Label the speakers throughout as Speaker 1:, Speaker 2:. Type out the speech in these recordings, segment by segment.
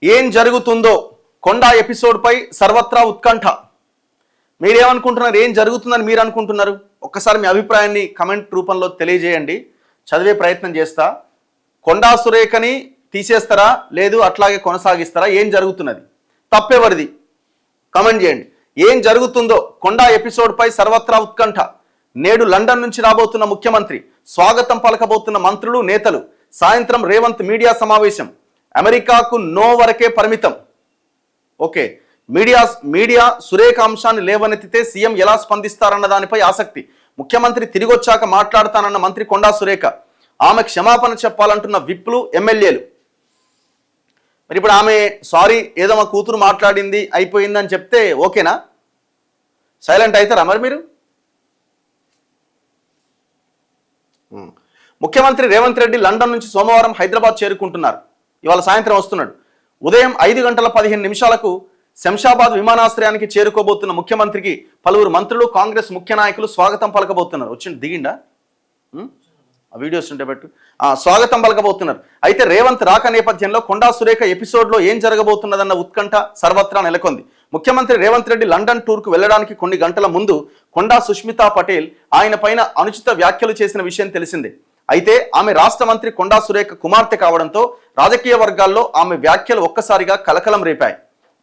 Speaker 1: ఏం జరుగుతుందో కొండా ఎపిసోడ్పై సర్వత్రా ఉత్కంఠ. మీరేమనుకుంటున్నారు? ఏం జరుగుతుందని మీరు అనుకుంటున్నారు? ఒక్కసారి మీ అభిప్రాయాన్ని కమెంట్ రూపంలో తెలియజేయండి, చదివే ప్రయత్నం చేస్తా. కొండా సురేఖని తీసేస్తారా, లేదు అట్లాగే కొనసాగిస్తారా? ఏం జరుగుతున్నది? తప్పెవరిది? కమెంట్ చేయండి. ఏం జరుగుతుందో కొండా ఎపిసోడ్పై సర్వత్రా ఉత్కంఠ. నేడు లండన్ నుంచి రాబోతున్న ముఖ్యమంత్రి, స్వాగతం పలకబోతున్న మంత్రులు, నేతలు. సాయంత్రం రేవంత్ మీడియా సమావేశం. అమెరికాకు నో వరకే పరిమితం. ఓకే, మీడియా సురేఖ అంశాన్ని లేవనెత్తితే సీఎం ఎలా స్పందిస్తారన్న దానిపై ఆసక్తి. ముఖ్యమంత్రి తిరిగొచ్చాక మాట్లాడతానన్న మంత్రి కొండా సురేఖ. ఆమె క్షమాపణ చెప్పాలంటున్న విప్లు, ఎమ్మెల్యేలు. మరి ఇప్పుడు ఆమె సారీ, ఏదో మా కూతురు మాట్లాడింది అయిపోయిందని చెప్తే ఓకేనా? సైలెంట్ అవుతారా మరి మీరు? ముఖ్యమంత్రి రేవంత్ రెడ్డి లండన్ నుంచి సోమవారం హైదరాబాద్ చేరుకుంటున్నారు. ఇవాళ సాయంత్రం వస్తున్నాడు. ఉదయం 5:15 శంషాబాద్ విమానాశ్రయానికి చేరుకోబోతున్న ముఖ్యమంత్రికి పలువురు మంత్రులు, కాంగ్రెస్ ముఖ్య నాయకులు స్వాగతం పలకబోతున్నారు. వచ్చింది, దిగిండా? ఆ వీడియోస్ ఉంటే పెట్టు. స్వాగతం పలకబోతున్నారు. అయితే రేవంత్ రాక నేపథ్యంలో కొండా సురేఖ ఎపిసోడ్లో ఏం జరగబోతున్నదన్న ఉత్కంఠ సర్వత్రా నెలకొంది. ముఖ్యమంత్రి రేవంత్ రెడ్డి లండన్ టూర్కు వెళ్లడానికి కొన్ని గంటల ముందు కొండా సుష్మితా పటేల్ ఆయన పైన అనుచిత వ్యాఖ్యలు చేసిన విషయం తెలిసిందే. అయితే ఆమె రాష్ట్ర మంత్రి కొండా సురేఖ కుమార్తె కావడంతో రాజకీయ వర్గాల్లో ఆమె వ్యాఖ్యలు ఒక్కసారిగా కలకలం రేపాయి.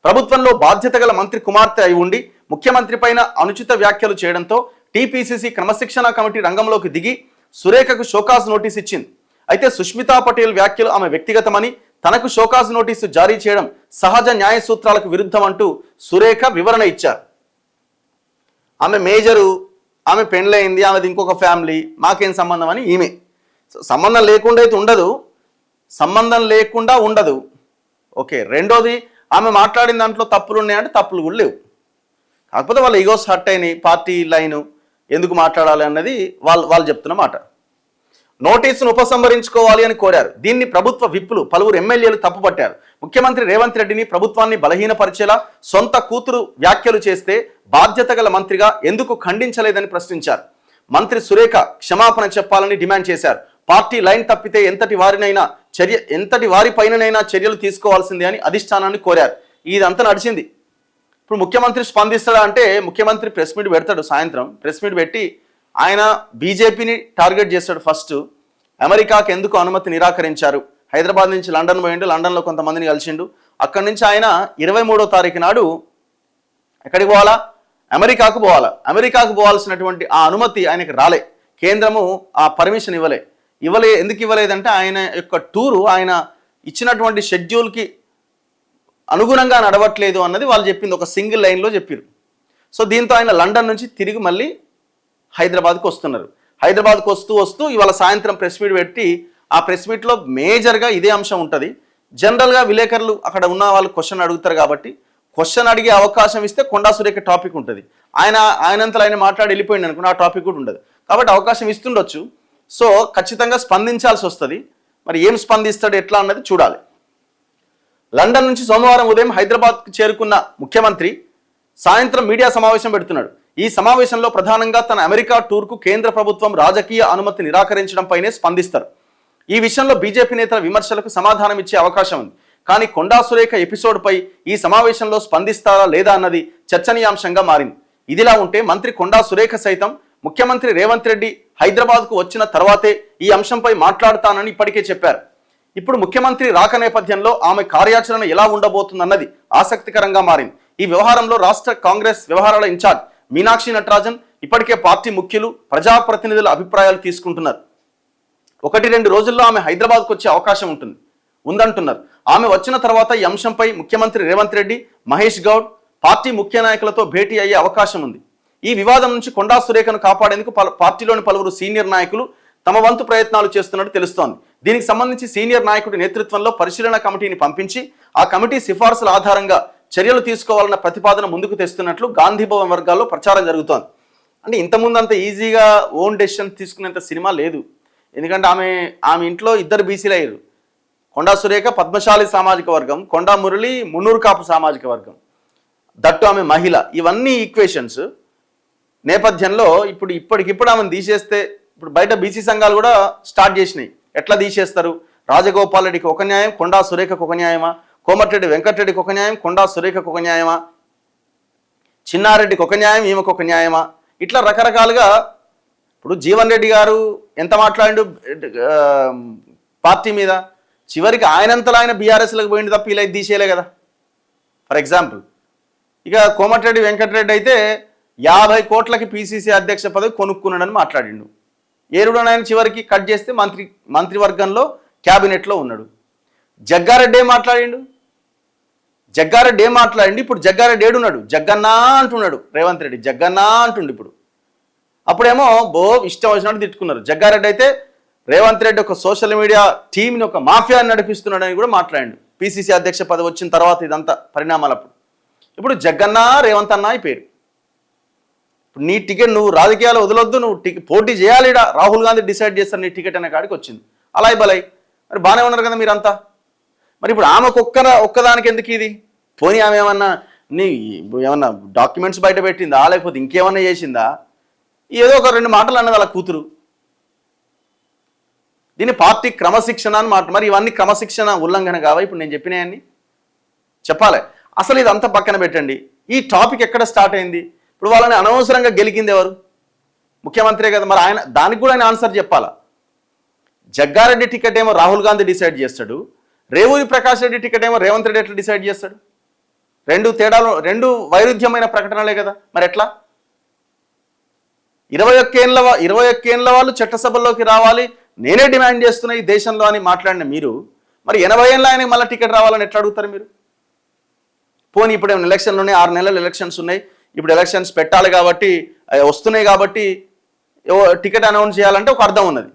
Speaker 1: ప్రభుత్వంలో బాధ్యత గల మంత్రి కుమార్తె అయి ఉండి ముఖ్యమంత్రి పైన అనుచిత వ్యాఖ్యలు చేయడంతో టీపీసీసీ క్రమశిక్షణ కమిటీ రంగంలోకి దిగి సురేఖకు షోకాజ్ నోటీస్ ఇచ్చింది. అయితే సుష్మితా పటేల్ వ్యాఖ్యలు ఆమె వ్యక్తిగతమని, తనకు షోకాజ్ నోటీసు జారీ చేయడం సహజ న్యాయ సూత్రాలకు విరుద్ధం అంటూ సురేఖ వివరణ ఇచ్చారు. ఆమె మేజరు, ఆమె పెండ్లయింది, ఆమెది ఇంకొక ఫ్యామిలీ, మాకేం సంబంధం అని ఈమె. సంబంధం లేకుండా అయితే ఉండదు, సంబంధం లేకుండా ఉండదు. ఓకే, రెండోది ఆమె మాట్లాడిన దాంట్లో తప్పులు ఉన్నాయంటే తప్పులు కూడా లేవు. కాకపోతే వాళ్ళ ఈగోస్ హర్ట్ అయినాయి. పార్టీ లైను ఎందుకు మాట్లాడాలి అన్నది వాళ్ళు చెప్తున్న మాట. నోటీసును ఉపసంహరించుకోవాలి అని కోరారు. దీన్ని ప్రభుత్వ విప్పులు, పలువురు ఎమ్మెల్యేలు తప్పుపట్టారు. ముఖ్యమంత్రి రేవంత్ రెడ్డిని, ప్రభుత్వాన్ని బలహీనపరిచేలా సొంత కూతురు వ్యాఖ్యలు చేస్తే బాధ్యత గల మంత్రిగా ఎందుకు ఖండించలేదని ప్రశ్నించారు. మంత్రి సురేఖ క్షమాపణ చెప్పాలని డిమాండ్ చేశారు. పార్టీ లైన్ తప్పితే ఎంతటి వారిపైననైనా చర్యలు తీసుకోవాల్సిందే అని అధిష్టానాన్ని కోరారు. ఇదంతా నడిచింది. ఇప్పుడు ముఖ్యమంత్రి స్పందిస్తాడా అంటే, ముఖ్యమంత్రి ప్రెస్ మీట్ పెడతాడు. సాయంత్రం ప్రెస్ మీట్ పెట్టి ఆయన బీజేపీని టార్గెట్ చేస్తాడు. ఫస్ట్ అమెరికాకు ఎందుకు అనుమతి నిరాకరించారు? హైదరాబాద్ నుంచి లండన్ పోయిండు, లండన్లో కొంతమందిని కలిసిండు. అక్కడి నుంచి ఆయన 23వ తారీఖు నాడు ఎక్కడికి పోవాలా? అమెరికాకు పోవాలా. అమెరికాకు పోవాల్సినటువంటి ఆ అనుమతి ఆయనకి రాలే. కేంద్రము ఆ పర్మిషన్ ఇవ్వలే. ఎందుకు ఇవ్వలేదంటే ఆయన యొక్క టూరు ఆయన ఇచ్చినటువంటి షెడ్యూల్కి అనుగుణంగా నడవట్లేదు అన్నది వాళ్ళు చెప్పింది. ఒక సింగిల్ లైన్లో చెప్పారు. సో దీంతో ఆయన లండన్ నుంచి తిరిగి మళ్ళీ హైదరాబాద్కు వస్తున్నారు. హైదరాబాద్కు వస్తూ ఇవాళ సాయంత్రం ప్రెస్ మీట్ పెట్టి, ఆ ప్రెస్ మీట్లో మేజర్గా ఇదే అంశం ఉంటుంది. జనరల్గా విలేకరులు అక్కడ ఉన్న వాళ్ళు క్వశ్చన్ అడుగుతారు కాబట్టి క్వశ్చన్ అడిగే అవకాశం ఇస్తే కొండా సురేఖ టాపిక్ ఉంటుంది. ఆయనంతలో ఆయన మాట్లాడి వెళ్ళిపోయింది అనుకున్న ఆ టాపిక్ కూడా ఉండదు. కాబట్టి అవకాశం ఇస్తుండొచ్చు. సో ఖచ్చితంగా స్పందించాల్సి వస్తుంది. మరి ఏం స్పందిస్తాడు, ఎట్లా అన్నది చూడాలి. లండన్ నుంచి సోమవారం ఉదయం హైదరాబాద్కు చేరుకున్న ముఖ్యమంత్రి సాయంత్రం మీడియా సమావేశం పెడుతున్నాడు. ఈ సమావేశంలో ప్రధానంగా తన అమెరికా టూర్కు కేంద్ర ప్రభుత్వం రాజకీయ అనుమతి నిరాకరించడంపైనే స్పందిస్తారు. ఈ విషయంలో బీజేపీ నేతల విమర్శలకు సమాధానం ఇచ్చే అవకాశం ఉంది. కానీ కొండా సురేఖ ఎపిసోడ్పై ఈ సమావేశంలో స్పందిస్తారా లేదా అన్నది చర్చనీయాంశంగా మారింది. ఇదిలా ఉంటే మంత్రి కొండా సురేఖ సైతం ముఖ్యమంత్రి రేవంత్ రెడ్డి హైదరాబాద్కు వచ్చిన తర్వాతే ఈ అంశంపై మాట్లాడతానని ఇప్పటికే చెప్పారు. ఇప్పుడు ముఖ్యమంత్రి రాక నేపథ్యంలో ఆమె కార్యాచరణ ఎలా ఉండబోతుందన్నది ఆసక్తికరంగా మారింది. ఈ వ్యవహారంలో రాష్ట్ర కాంగ్రెస్ వ్యవహారాల ఇన్ఛార్జ్ మీనాక్షి నటరాజన్ ఇప్పటికే పార్టీ ముఖ్యులు, ప్రజాప్రతినిధుల అభిప్రాయాలు తీసుకుంటున్నారు. 1-2 రోజుల్లో ఆమె హైదరాబాద్కు వచ్చే అవకాశం ఉందంటున్నారు. ఆమె వచ్చిన తర్వాత ఈ అంశంపై ముఖ్యమంత్రి రేవంత్ రెడ్డి, మహేష్ గౌడ్, పార్టీ ముఖ్య నాయకులతో భేటీ అయ్యే అవకాశం ఉంది. ఈ వివాదం నుంచి కొండా సురేఖను కాపాడేందుకు పార్టీలోని పలువురు సీనియర్ నాయకులు తమ వంతు ప్రయత్నాలు చేస్తున్నట్టు తెలుస్తోంది. దీనికి సంబంధించి సీనియర్ నాయకుడి నేతృత్వంలో పరిశీలన కమిటీని పంపించి ఆ కమిటీ సిఫార్సుల ఆధారంగా చర్యలు తీసుకోవాలన్న ప్రతిపాదన ముందుకు తెస్తున్నట్లు గాంధీభవన్ వర్గాల్లో ప్రచారం జరుగుతోంది. అంటే ఇంతకుముందు అంత ఈజీగా ఓన్ డెసిషన్ తీసుకునేంత సినిమా లేదు. ఎందుకంటే ఆమె ఇంట్లో 2 బీసీలు అయ్యారు. కొండా సురేఖ పద్మశాలి సామాజిక వర్గం, కొండా మురళి మున్నూరు కాపు సామాజిక వర్గం, దట్టు ఆమె మహిళ. ఇవన్నీ ఈక్వేషన్స్ నేపథ్యంలో ఇప్పటికిప్పుడు ఆమెను తీసేస్తే, ఇప్పుడు బయట బీసీ సంఘాలు కూడా స్టార్ట్ చేసినాయి. ఎట్లా తీసేస్తారు? రాజగోపాల్ రెడ్డికి ఒక న్యాయం, కొండా సురేఖకు ఒక న్యాయమా? కోమటిరెడ్డి వెంకటరెడ్డికి ఒక న్యాయం, కొండా సురేఖకు ఒక న్యాయమా, చిన్నారెడ్డికి ఒక న్యాయం, ఈమెకు ఒక న్యాయమా? ఇట్లా రకరకాలుగా. ఇప్పుడు జీవన్ రెడ్డి గారు ఎంత మాట్లాడిండు పార్టీ మీద, చివరికి ఆయనంతలో ఆయన బీఆర్ఎస్లకు పోయింది తప్ప ఇలా తీసేయలే కదా. ఫర్ ఎగ్జాంపుల్ ఇక కోమటిరెడ్డి వెంకటరెడ్డి అయితే 50 కోట్లకి పీసీసీ అధ్యక్ష పదవి కొనుక్కున్నాడని మాట్లాడిండు. ఏరుడు ఆయన చివరికి కట్ చేస్తే మంత్రివర్గంలో క్యాబినెట్లో ఉన్నాడు. జగ్గారెడ్డి ఏం మాట్లాడిండు? ఇప్పుడు జగ్గారెడ్డి ఏడున్నాడు? జగ్గన్నా అంటున్నాడు రేవంత్ రెడ్డి, జగ్గన్నా అంటుండు. ఇప్పుడు అప్పుడేమో ఇష్టం వచ్చినట్టు తిట్టుకున్నారు. జగ్గారెడ్డి అయితే రేవంత్ రెడ్డి ఒక సోషల్ మీడియా టీంని ఒక మాఫియాని నడిపిస్తున్నాడని కూడా మాట్లాడిండు. పీసీసీ అధ్యక్ష పదవి వచ్చిన తర్వాత ఇదంతా పరిణామాలప్పుడు. ఇప్పుడు జగ్గన్న రేవంత్ అన్న అయిపోయారు. ఇప్పుడు నీ టికెట్ నువ్వు రాజకీయాలు వదలొద్దు, నువ్వు పోటీ చేయాలి, రాహుల్ గాంధీ డిసైడ్ చేస్తారు నీ టికెట్ అనే కాడికి వచ్చింది. అలాయ్ బలై మరి బాగానే ఉన్నారు కదా మీరంతా. మరి ఇప్పుడు ఆమెకు ఒక్కదానికి ఎందుకు ఇది? పోనీ ఆమె ఏమన్నా డాక్యుమెంట్స్ బయట పెట్టిందా, లేకపోతే ఇంకేమన్నా చేసిందా? ఏదో ఒక 2 మాటలు అన్నది అలా కూతురు. దీన్ని పార్టీ క్రమశిక్షణ అని మాట. మరి ఇవన్నీ క్రమశిక్షణ ఉల్లంఘన కావా ఇప్పుడు నేను చెప్పినాయన్నీ? చెప్పాలి. అసలు ఇదంతా పక్కన పెట్టండి. ఈ టాపిక్ ఎక్కడ స్టార్ట్ అయింది? ఇప్పుడు వాళ్ళని అనవసరంగా గెలికింది ఎవరు? ముఖ్యమంత్రే కదా. మరి ఆయన దానికి కూడా ఆయన ఆన్సర్ చెప్పాలా. జగ్గారెడ్డి టికెట్ ఏమో రాహుల్ గాంధీ డిసైడ్ చేస్తాడు, రేవూరి ప్రకాష్ రెడ్డి టికెట్ ఏమో రేవంత్ రెడ్డి ఎట్లా డిసైడ్ చేస్తాడు? 2 వైరుధ్యమైన ప్రకటనలే కదా. మరి ఎట్లా? 21 ఏళ్ళ వాళ్ళు చట్టసభల్లోకి రావాలి, నేనే డిమాండ్ చేస్తున్నా ఈ దేశంలో అని మాట్లాడిన మీరు, మరి 80 ఏళ్ళ ఆయనకి మళ్ళీ టికెట్ రావాలని ఎట్లా అడుగుతారు మీరు? పోనీ ఇప్పుడు ఎలక్షన్లు ఉన్నాయి, 6 నెలలు ఎలక్షన్స్ ఉన్నాయి. ఇప్పుడు ఎలక్షన్స్ పెట్టాలి కాబట్టి, వస్తున్నాయి కాబట్టి టికెట్ అనౌన్స్ చేయాలంటే ఒక అర్థం ఉన్నది.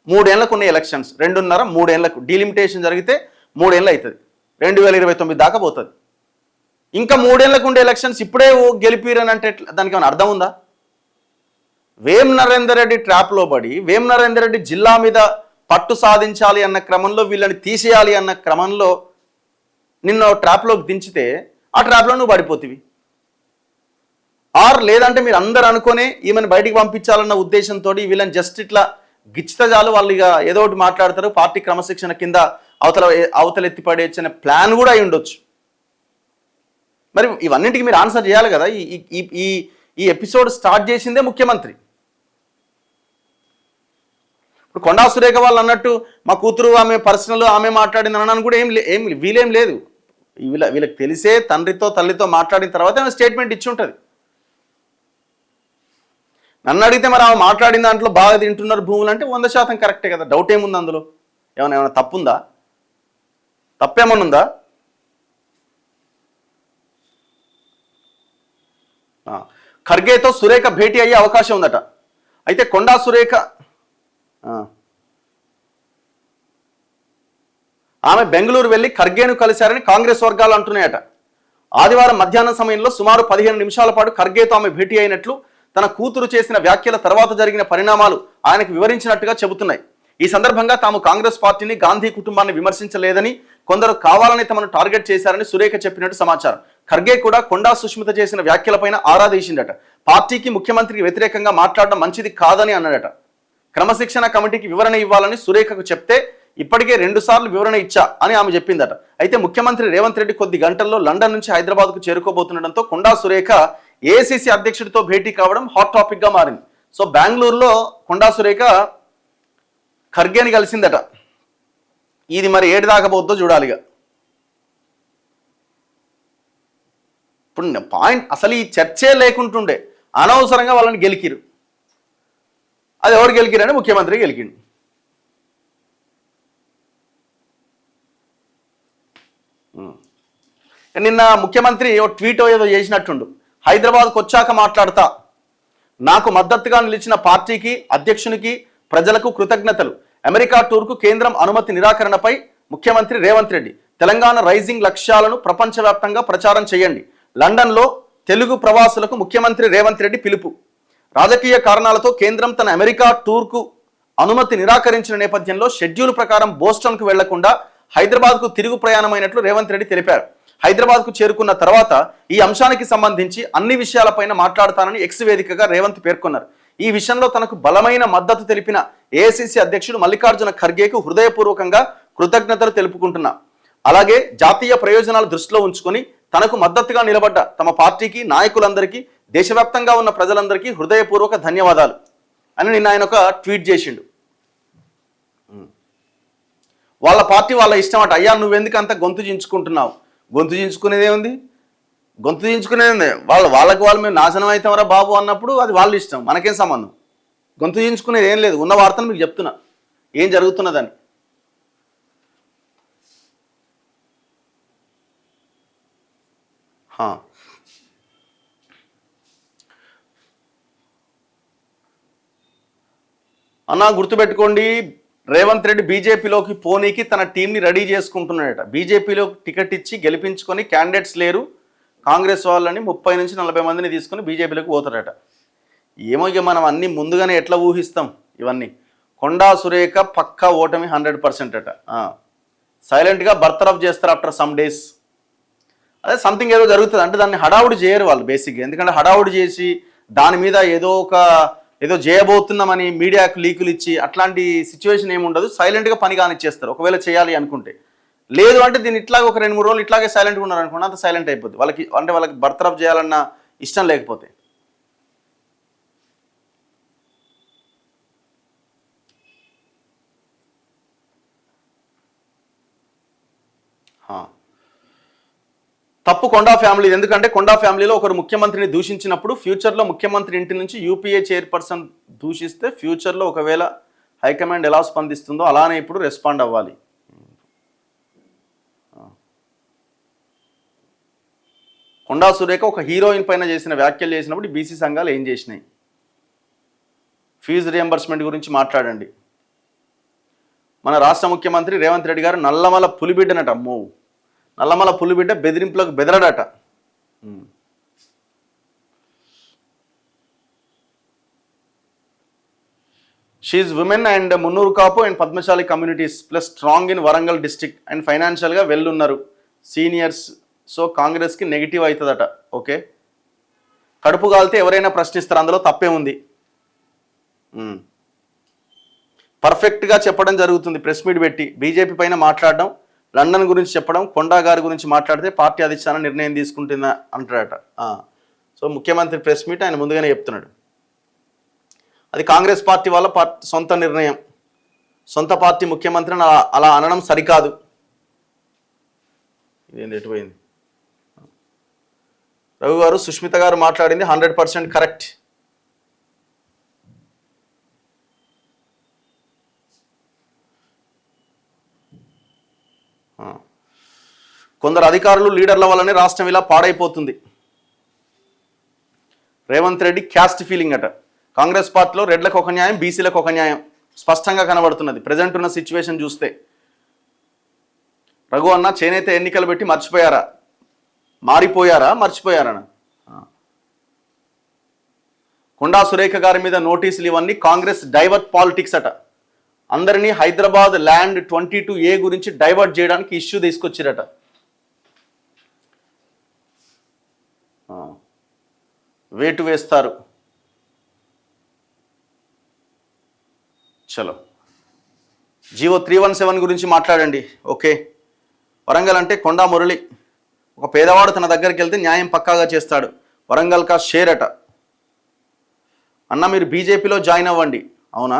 Speaker 1: 3 ఏళ్లకు ఉన్నాయి ఎలక్షన్స్, 2.5-3 ఏళ్లకు డీలిమిటేషన్ జరిగితే 3 ఏళ్ళు అవుతుంది, 2029 దాకా పోతుంది. ఇంకా 3 ఏళ్లకు ఉండే ఎలక్షన్స్ ఇప్పుడే గెలిపిరని అంటే దానికి ఏమైనా అర్థం ఉందా? వేం నరేందర్ రెడ్డి ట్రాప్లో పడి, వేం నరేందర్ రెడ్డి జిల్లా మీద పట్టు సాధించాలి అన్న క్రమంలో, వీళ్ళని తీసేయాలి అన్న క్రమంలో నిన్ను ట్రాప్లోకి దించితే ఆ ట్రాప్లో నువ్వు పడిపోతివి. లేదంటే మీరు అందరు అనుకునే ఈమెను బయటికి పంపించాలన్న ఉద్దేశంతో వీళ్ళని జస్ట్ ఇట్లా గిచ్చితే చాలు, వాళ్ళు ఇక ఏదో ఒకటి మాట్లాడతారు, పార్టీ క్రమశిక్షణ కింద అవతల ఎత్తిపడేచ్చనే ప్లాన్ కూడా అయి ఉండొచ్చు. మరి ఇవన్నింటికి మీరు ఆన్సర్ చేయాలి కదా. ఈ ఎపిసోడ్ స్టార్ట్ చేసిందే ముఖ్యమంత్రి. ఇప్పుడు కొండా సురేఖ వాళ్ళు అన్నట్టు మా కూతురు ఆమె పర్సనల్ ఆమె మాట్లాడింది అనడానికి కూడా వీలేం లేదు. వీళ్ళకి తెలిసే తండ్రితో తల్లితో మాట్లాడిన తర్వాత ఆమె స్టేట్మెంట్ ఇచ్చి ఉంటుంది. నన్ను అడిగితే మరి ఆమె మాట్లాడిన దాంట్లో బాగా తింటున్నారు భూములు అంటే 100% కరెక్టే కదా. డౌట్ ఏముంది అందులో? ఏమైనా తప్పుందా? తప్పేమన్నుందా? ఖర్గేతో సురేఖ భేటీ అయ్యే అవకాశం ఉందట. అయితే కొండా సురేఖ ఆమె బెంగళూరు వెళ్లి ఖర్గేను కలిశారని కాంగ్రెస్ వర్గాలు అంటున్నాయట. ఆదివారం మధ్యాహ్నం సమయంలో సుమారు 15 నిమిషాల పాటు ఖర్గేతో ఆమె భేటీ అయినట్లు, తన కూతురు చేసిన వ్యాఖ్యల తర్వాత జరిగిన పరిణామాలు ఆయనకు వివరించినట్టుగా చెబుతున్నాయి. ఈ సందర్భంగా తాము కాంగ్రెస్ పార్టీని, గాంధీ కుటుంబాన్ని విమర్శించలేదని, కొందరు కావాలని తమను టార్గెట్ చేశారని సురేఖ చెప్పినట్టు సమాచారం. ఖర్గే కూడా కొండా సుష్మిత చేసిన వ్యాఖ్యలపైన ఆరా తీసిందట. పార్టీకి, ముఖ్యమంత్రికి వ్యతిరేకంగా మాట్లాడడం మంచిది కాదని అన్నాడట. క్రమశిక్షణ కమిటీకి వివరణ ఇవ్వాలని సురేఖకు చెప్తే ఇప్పటికే 2 సార్లు వివరణ ఇచ్చా అని ఆమె చెప్పిందట. అయితే ముఖ్యమంత్రి రేవంత్ రెడ్డి కొద్ది గంటల్లో లండన్ నుంచి హైదరాబాద్కు చేరుకోబోతుండటంతో కొండా సురేఖ ఏఐసీసీ అధ్యక్షుడితో భేటీ కావడం హాట్ టాపిక్ గా మారింది. సో బెంగళూరులో కొండా సురేఖ ఖర్గేని కలిసిందట. ఇది మరి ఏడు దాకా పోద్దో చూడాలిగా. ఇప్పుడు పాయింట్ అసలు ఈ చర్చే లేకుంటుండే అనవసరంగా వాళ్ళని గెలికిరు. అది ఎవరు గెలికిరని ముఖ్యమంత్రి గెలికిండు. నిన్న ముఖ్యమంత్రి ఓ ట్వీట్ ఏదో చేసినట్టుండు. హైదరాబాద్కు వచ్చాక మాట్లాడతా, నాకు మద్దతుగా నిలిచిన పార్టీకి, అధ్యక్షునికి, ప్రజలకు కృతజ్ఞతలు. అమెరికా టూర్కు కేంద్రం అనుమతి నిరాకరణపై ముఖ్యమంత్రి రేవంత్ రెడ్డి. తెలంగాణ రైజింగ్ లక్ష్యాలను ప్రపంచవ్యాప్తంగా ప్రచారం చేయండి. లండన్లో తెలుగు ప్రవాసులకు ముఖ్యమంత్రి రేవంత్ రెడ్డి పిలుపు. రాజకీయ కారణాలతో కేంద్రం తన అమెరికా టూర్కు అనుమతి నిరాకరించిన నేపథ్యంలో షెడ్యూల్ ప్రకారం బోస్టన్కు వెళ్లకుండా హైదరాబాద్కు తిరుగు ప్రయాణమైనట్లు రేవంత్ రెడ్డి తెలిపారు. హైదరాబాద్కు చేరుకున్న తర్వాత ఈ అంశానికి సంబంధించి అన్ని విషయాలపైన మాట్లాడతానని ఎక్స్ వేదికగా రేవంత్ పేర్కొన్నారు. ఈ విషయంలో తనకు బలమైన మద్దతు తెలిపిన ఏఐసీసీ అధ్యక్షుడు మల్లికార్జున ఖర్గేకు హృదయపూర్వకంగా కృతజ్ఞతలు తెలుపుకుంటున్నా. అలాగే జాతీయ ప్రయోజనాలు దృష్టిలో ఉంచుకొని తనకు మద్దతుగా నిలబడ్డ తమ పార్టీకి నాయకులందరికీ దేశవ్యాప్తంగా ఉన్న ప్రజలందరికీ హృదయపూర్వక ధన్యవాదాలు అని నిన్న ఆయన ఒక ట్వీట్ చేసిండు. వాళ్ళ పార్టీ వాళ్ళ ఇష్టం అట. అయ్యా నువ్వెందుకు అంత గొంతు చించుకుంటున్నావు? గొంతు చించుకునేదే ఉంది, గొంతు చించుకునేది వాళ్ళకి వాళ్ళు మేము నాశనం అవుతామరా బాబు అన్నప్పుడు అది వాళ్ళ ఇష్టం, మనకేం సంబంధం. గొంతు చించుకునేది ఏం లేదు, ఉన్న వార్తను మీకు చెప్తున్నా ఏం జరుగుతున్నదని. అన్నా గుర్తుపెట్టుకోండి, రేవంత్ రెడ్డి బీజేపీలోకి పోనీకి తన టీంని రెడీ చేసుకుంటున్నాడట. బీజేపీలో టికెట్ ఇచ్చి గెలిపించుకొని క్యాండిడేట్స్ లేరు, కాంగ్రెస్ వాళ్ళని 30 నుంచి 40 మందిని తీసుకుని బీజేపీలోకి పోతాడట. ఏమో ఇక మనం అన్నీ ముందుగానే ఎట్లా ఊహిస్తాం ఇవన్నీ. కొండా సురేఖ పక్కా ఓటమి 100% అట. సైలెంట్గా బర్తరఫ్ చేస్తారు ఆఫ్టర్ సమ్ డేస్. అదే సంథింగ్ ఏదో జరుగుతుంది అంటే దాన్ని హడావుడి చేయరు వాళ్ళు బేసిక్గా. ఎందుకంటే హడావుడి చేసి దాని మీద ఏదో చేయబోతున్నామని మీడియాకు లీకులు ఇచ్చి అట్లాంటి సిచ్యువేషన్ ఏమి ఉండదు. సైలెంట్గా పని కానిచ్చేస్తారు ఒకవేళ చేయాలి అనుకుంటే. లేదు అంటే దీన్ని ఇట్లాగే ఒక 2-3 రోజులు ఇట్లాగే సైలెంట్గా ఉన్నారు అనుకోండి, అంత సైలెంట్ అయిపోద్ది వాళ్ళకి బర్తరఫ్ చేయాలన్న ఇష్టం లేకపోతే. తప్పు కొండా ఫ్యామిలీ. ఎందుకంటే కొండా ఫ్యామిలీలో ఒకరు ముఖ్యమంత్రిని దూషించినప్పుడు ఫ్యూచర్లో ముఖ్యమంత్రి ఇంటి నుంచి యూపీఏ చైర్పర్సన్ దూషిస్తే ఫ్యూచర్లో ఒకవేళ హైకమాండ్ ఎలా స్పందిస్తుందో అలానే ఇప్పుడు రెస్పాండ్ అవ్వాలి. కొండా సురేఖ ఒక హీరోయిన్ పైన చేసిన వ్యాఖ్యలు చేసినప్పుడు బీసీ సంఘాలు ఏం చేసినాయి? ఫీజు రియంబర్స్మెంట్ గురించి మాట్లాడండి. మన రాష్ట్ర ముఖ్యమంత్రి రేవంత్ రెడ్డి గారు నల్లమల పులిబిడ్డనట. అమ్మో, నల్లమల పులిబిడ్డ బెదిరింపులకు బెదరడట. షీఈ్ women and Munnuru Kapu and Padmashali communities plus strong in Warangal district and ఫైనాన్షియల్గా ఉన్నారు సీనియర్స్. సో కాంగ్రెస్కి నెగిటివ్ అవుతుందట. ఓకే, కడుపు కాలితే ఎవరైనా ప్రశ్నిస్తారు, అందులో తప్పే ఉంది. పర్ఫెక్ట్గా చెప్పడం జరుగుతుంది. ప్రెస్ మీట్ పెట్టి బీజేపీ పైన మాట్లాడడం, లండన్ గురించి చెప్పడం, కొండా గారి గురించి మాట్లాడితే పార్టీ అధిష్టానం నిర్ణయం తీసుకుంటుందా అంటాడట. సో ముఖ్యమంత్రి ప్రెస్ మీట్ ఆయన ముందుగానే చెప్తున్నాడు. అది కాంగ్రెస్ పార్టీ వాళ్ళ సొంత నిర్ణయం. సొంత పార్టీ ముఖ్యమంత్రిని అలా అనడం సరికాదు. ఇదేంటి ఎటుపోయింది? రఘు గారు, సుష్మిత గారు మాట్లాడింది 100% కరెక్ట్. కొందరు అధికారులు లీడర్ల వల్లనే రాష్ట్రం ఇలా పాడైపోతుంది. రేవంత్ రెడ్డి క్యాస్ట్ ఫీలింగ్ అట. కాంగ్రెస్ పార్టీలో రెడ్లకు ఒక న్యాయం, బీసీలకు ఒక న్యాయం స్పష్టంగా కనబడుతున్నది ప్రజెంట్ ఉన్న సిచ్యువేషన్ చూస్తే. రఘు అన్న, చేనేత ఎన్నికలు పెట్టి మర్చిపోయారా? కొండా సురేఖ గారి మీద నోటీసులు ఇవన్నీ కాంగ్రెస్ డైవర్ట్ పాలిటిక్స్ అట. అందరినీ హైదరాబాద్ ల్యాండ్ 22A గురించి డైవర్ట్ చేయడానికి ఇష్యూ తీసుకొచ్చిరట. వేటు వేస్తారు. చలో, జీవో 317 గురించి మాట్లాడండి. ఓకే, వరంగల్ అంటే కొండా మురళి. ఒక పేదవాడు తన దగ్గరికి వెళ్తే న్యాయం పక్కాగా చేస్తాడు. వరంగల్ కా షేర్ అట. అన్న మీరు బీజేపీలో జాయిన్ అవ్వండి. అవునా,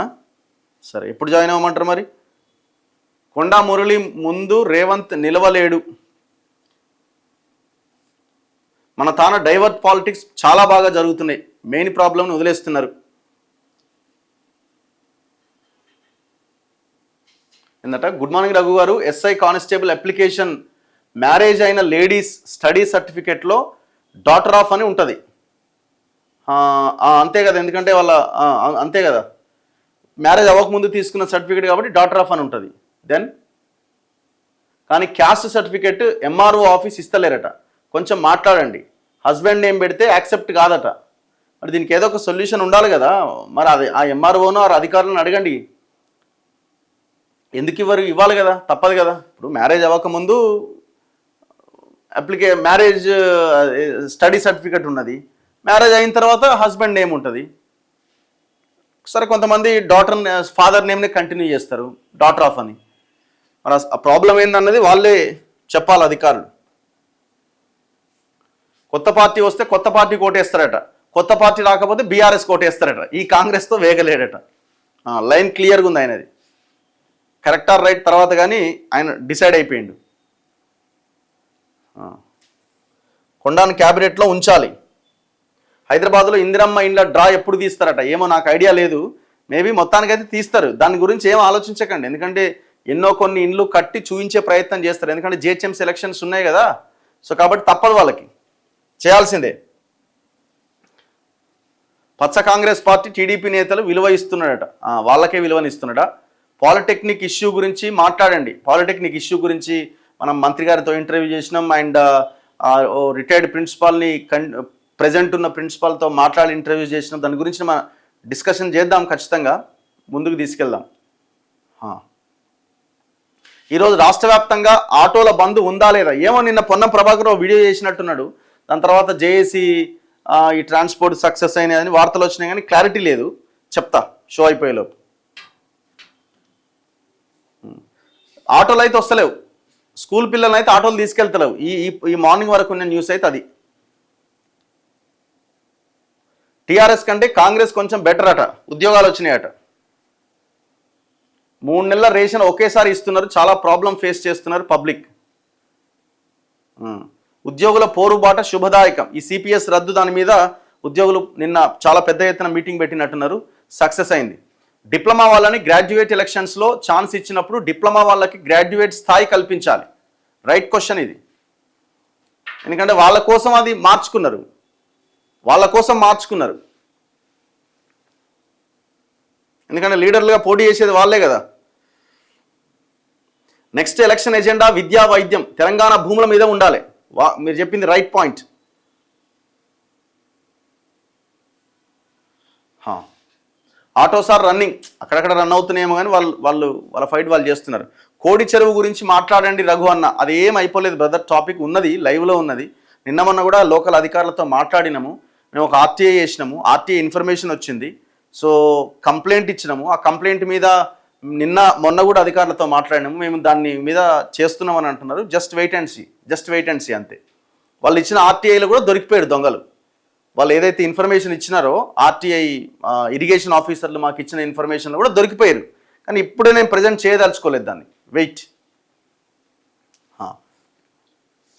Speaker 1: సరే ఎప్పుడు జాయిన్ అవ్వమంటారు మరి? కొండా మురళి ముందు రేవంత్ నిలవలేడు. మన తాన డైవర్ట్ పాలిటిక్స్ చాలా బాగా జరుగుతున్నాయి. మెయిన్ ప్రాబ్లంని వదిలేస్తున్నారు. ఏంటంట? గుడ్ మార్నింగ్ రఘు గారు. ఎస్ఐ కానిస్టేబుల్ అప్లికేషన్ మ్యారేజ్ అయిన లేడీస్ స్టడీ సర్టిఫికేట్లో డాటర్ ఆఫ్ అని ఉంటుంది. అంతే కదా, ఎందుకంటే అంతే కదా, మ్యారేజ్ అవ్వకముందు తీసుకున్న సర్టిఫికేట్ కాబట్టి డాటర్ ఆఫ్ అని ఉంటుంది. దెన్ కానీ క్యాస్ట్ సర్టిఫికేట్ ఎంఆర్ఓ ఆఫీస్ ఇస్తలేరట. కొంచెం మాట్లాడండి. హస్బెండ్ నేమ్ పెడితే యాక్సెప్ట్ కాదట. మరి దీనికి ఏదో ఒక సొల్యూషన్ ఉండాలి కదా. మరి అది ఆ ఎంఆర్ఓను ఆ అధికారులను అడగండి. ఎందుకు ఇవ్వాలి కదా, తప్పదు కదా. ఇప్పుడు మ్యారేజ్ అవ్వకముందు మ్యారేజ్ స్టడీ సర్టిఫికేట్ ఉన్నది, మ్యారేజ్ అయిన తర్వాత హస్బెండ్ నేమ్ ఉంటుంది. సరే, కొంతమంది ఫాదర్ నేమ్ని కంటిన్యూ చేస్తారు డాటర్ ఆఫ్ అని. మరి ఆ ప్రాబ్లం ఏందన్నది వాళ్ళే చెప్పాలి అధికారులు. కొత్త పార్టీ వస్తే కొత్త పార్టీ కోటేస్తారట, కొత్త పార్టీ రాకపోతే బీఆర్ఎస్ కోటేస్తారట. ఈ కాంగ్రెస్తో వేగలేడట. లైన్ క్లియర్గా ఉంది ఆయనది. కరెక్ట్ ఆర్ రైట్ తర్వాత కానీ ఆయన డిసైడ్ అయిపోయిండు. కొండాను క్యాబినెట్లో ఉంచాలి. హైదరాబాద్లో ఇందిరమ్మ ఇండ్ల డ్రా ఎప్పుడు తీస్తారట ఏమో నాకు ఐడియా లేదు. మేబీ మొత్తానికైతే తీస్తారు. దాని గురించి ఏం ఆలోచించకండి. ఎందుకంటే ఎన్నో కొన్ని ఇండ్లు కట్టి చూపించే ప్రయత్నం చేస్తారు. ఎందుకంటే జిహెచ్ఎంసీ ఎలక్షన్స్ ఉన్నాయి కదా. సో కాబట్టి తప్పదు, వాళ్ళకి చేయాల్సిందే. పచ్చ కాంగ్రెస్ పార్టీ టీడీపీ నేతలు విలువ ఇస్తున్నాడట. వాళ్ళకే విలువనిస్తున్నాడా? పాలిటెక్నిక్ ఇష్యూ గురించి మాట్లాడండి. పాలిటెక్నిక్ ఇష్యూ గురించి మనం మంత్రి గారితో ఇంటర్వ్యూ చేసినాం. అండ్ రిటైర్డ్ ప్రిన్సిపాల్ని ప్రజెంట్ ఉన్న ప్రిన్సిపాల్తో మాట్లాడి ఇంటర్వ్యూ చేసినాం. దాని గురించి మనం డిస్కషన్ చేద్దాం, ఖచ్చితంగా ముందుకు తీసుకెళ్దాం. ఈరోజు రాష్ట్ర వ్యాప్తంగా ఆటోల బంద్ ఉందా లేదా ఏమో. నిన్న పొన్నం ప్రభాకర్ వీడియో చేసినట్టున్నాడు. దాని తర్వాత జేఏసీ ఈ ట్రాన్స్పోర్ట్ సక్సెస్ అయినాయని వార్తలు వచ్చినాయి, కానీ క్లారిటీ లేదు. చెప్తా షో అయిపోయేలోపు. ఆటోలు అయితే వస్తలేవు, స్కూల్ పిల్లలు అయితే ఆటోలు తీసుకెళ్తలేవు. ఈ మార్నింగ్ వరకు ఉన్న న్యూస్ అయితే అది. టీఆర్ఎస్ కంటే కాంగ్రెస్ కొంచెం బెటర్ అట, ఉద్యోగాలు వచ్చినాయట. 3 నెలల రేషన్ ఒకేసారి ఇస్తున్నారు, చాలా ప్రాబ్లం ఫేస్ చేస్తున్నారు పబ్లిక్. ఉద్యోగుల పోరుబాట శుభదాయకం. ఈ సిపిఎస్ రద్దు దాని మీద ఉద్యోగులు నిన్న చాలా పెద్ద ఎత్తున మీటింగ్ పెట్టినట్టున్నారు. సక్సెస్ అయింది. డిప్లొమా వాళ్ళని గ్రాడ్యుయేట్ ఎలక్షన్స్లో ఛాన్స్ ఇచ్చినప్పుడు డిప్లొమా వాళ్ళకి గ్రాడ్యుయేట్ స్థాయి కల్పించాలి. రైట్ క్వశ్చన్ ఇది. ఎందుకంటే వాళ్ళ కోసం అది మార్చుకున్నారు, వాళ్ళ కోసం మార్చుకున్నారు. ఎందుకంటే లీడర్లుగా పోటీ చేసేది వాళ్ళే కదా. నెక్స్ట్ ఎలక్షన్ ఎజెండా విద్యా వైద్యం తెలంగాణ భూముల మీద ఉండాలి. మీరు చెప్పింది రైట్ పాయింట్. ఆటోసార్ రన్నింగ్ అక్కడక్కడ రన్ అవుతున్నాయేమో కానీ వాళ్ళ ఫైట్ వాళ్ళు చేస్తున్నారు. కోడి చెరువు గురించి మాట్లాడండి రఘు అన్న. అది ఏం అయిపోలేదు బ్రదర్, టాపిక్ ఉన్నది, లైవ్లో ఉన్నది. నిన్న మొన్న కూడా లోకల్ అధికారులతో మాట్లాడినాము. మేము ఒక ఆర్టీఐ చేసినాము, ఆర్టీఐ ఇన్ఫర్మేషన్ వచ్చింది. సో కంప్లైంట్ ఇచ్చినాము. ఆ కంప్లైంట్ మీద మొన్న కూడా అధికారులతో మాట్లాడినాము. మేము దాన్ని మీద చేస్తున్నామని అంటున్నారు. జస్ట్ వెయిట్ అండ్ సీ అంతే. వాళ్ళు ఇచ్చిన ఆర్టీఐలో కూడా దొరికిపోయాడు దొంగలు. వాళ్ళు ఏదైతే ఇన్ఫర్మేషన్ ఇచ్చినారో ఆర్టీఐ ఇరిగేషన్ ఆఫీసర్లు మాకు ఇచ్చిన ఇన్ఫర్మేషన్లో కూడా దొరికిపోయారు. కానీ ఇప్పుడే నేను ప్రజెంట్ చేయదలుచుకోలేదు దాన్ని. వెయిట్.